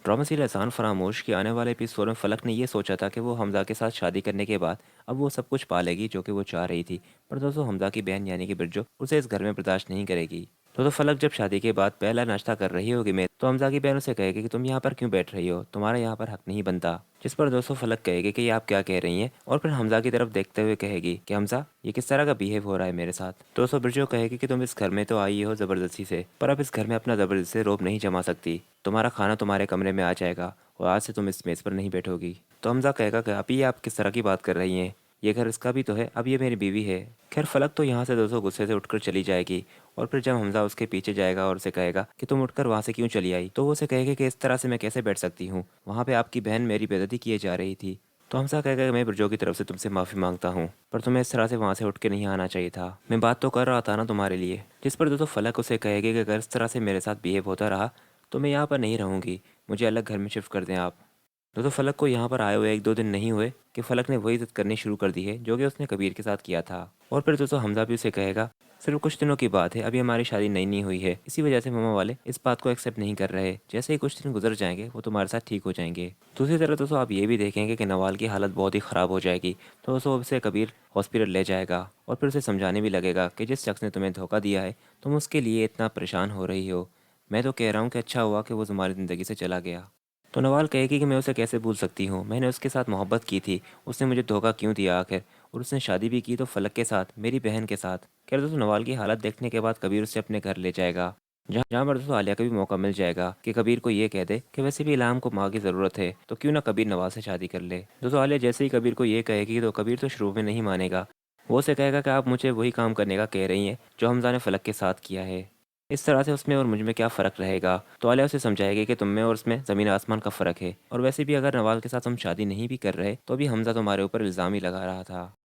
Drama serial एहसान फरामोश के आने वाले एपिसोड में फलक ने ये सोचा था कि वो हमजा के साथ शादी करने के बाद अब वो सब कुछ पा लेगी जो कि वो चाह रही थी। पर दोस्तों हमजा की बहन यानी कि बिरजो उसे इस घर में बर्दाश्त नहीं करेगी। तो फलक जब शादी के बाद पहला नाश्ता कर रही होगी मैं तो हमजा की बहन उसे कहेगी कि तुम यहाँ पर क्यों बैठ रही हो, तुम्हारा यहाँ पर हक नहीं बनता। जिस पर दोस्तों फलक कहेगी कि ये आप क्या कह रही हैं, और फिर हमजा की तरफ देखते हुए कहेगी कि हमजा ये किस तरह का बिहेव हो रहा है मेरे साथ। दोस्तों बिरजो कहेगी कि तुम इस घर में तो आई हो जबरदस्ती से, पर अब इस घर में अपना जबरदस्ती से रोब नहीं जमा सकती। तुम्हारा खाना तुम्हारे कमरे में आ जाएगा और आज से तुम इस मेज़ पर नहीं बैठोगी। तो हमजा कहेगा कि आप किस तरह की बात कर रही हैं, ये घर इसका भी तो है, अब ये मेरी बीवी है। खैर फलक तो यहाँ से दोस्तों गुस्से से उठकर चली जाएगी। और फिर जब हमजा उसके पीछे जाएगा और उसे कहेगा कि तुम उठकर वहाँ से क्यों चली आई, तो वो उसे कहेगा कि इस तरह से मैं कैसे बैठ सकती हूँ, वहाँ पे आपकी बहन मेरी बेइज्जती किए जा रही थी। तो हमजा कहेगा कि मैं ब्रजो की तरफ से तुमसे माफ़ी मांगता हूँ, पर तुम्हें इस तरह से वहाँ से उठ के नहीं आना चाहिए था, मैं बात तो कर रहा था ना तुम्हारे लिए। जिस पर दोस्तों फलक उसे कहेगी कि अगर इस तरह से मेरे साथ बिहेव होता रहा तो मैं यहाँ पर नहीं रहूँगी, मुझे अलग घर में शिफ्ट कर दें आप। दोस्तों फलक को यहाँ पर आए हुए 1-2 दिन नहीं हुए कि फलक ने वही जिद करनी शुरू कर दी है जो कि उसने कबीर के साथ किया था। और फिर दोस्तों हमजा भी उसे कहेगा सिर्फ कुछ दिनों की बात है, अभी हमारी शादी नई नहीं हुई है, इसी वजह से मामा वाले इस बात को एक्सेप्ट नहीं कर रहे, जैसे ही कुछ दिन गुजर जाएंगे वो तुम्हारे साथ ठीक हो जाएंगे। दूसरी तरफ दोस्तों आप ये भी देखेंगे कि नवाल की हालत बहुत ही ख़राब हो जाएगी। तो दोस्तों उसे कबीर हॉस्पिटल ले जाएगा और फिर उसे समझाने भी लगेगा कि जिस शख्स ने तुम्हें धोखा दिया है तुम उसके लिए इतना परेशान हो रही हो। मैं तो कह रहा हूँ कि अच्छा हुआ कि वो तुम्हारी ज़िंदगी से चला गया। तो नवाल कहेगी कि मैं उसे कैसे भूल सकती हूँ, मैंने उसके साथ मोहब्बत की थी, उसने मुझे धोखा क्यों दिया आखिर, और उसने शादी भी की तो फलक के साथ, मेरी बहन के साथ। खैर दोस्तों नवाल की हालत देखने के बाद कबीर उसे अपने घर ले जाएगा, जहाँ जहाँ पर दोस्तों आलिया को भी मौका मिल जाएगा कि कबीर को ये कह दे कि वैसे भी इल्हाम को माँ की ज़रूरत है तो क्यों ना कबीर नवाज से शादी कर ले। दोस्तों आलिया जैसे ही कबीर को ये कहेगी तो कबीर तो शुरू में नहीं मानेगा। वो उसे कहेगा कि आप मुझे वही काम करने का कह रही हैं जो हमजा ने फलक के साथ किया है, इस तरह से उसमें और मुझ में क्या फ़र्क रहेगा। तो आलिया उसे समझाएगी कि तुम में और उसमें ज़मीन आसमान का फ़र्क है, और वैसे भी अगर नवाल के साथ हम शादी नहीं भी कर रहे तो भी हमजा तुम्हारे ऊपर इल्ज़ाम ही लगा रहा था।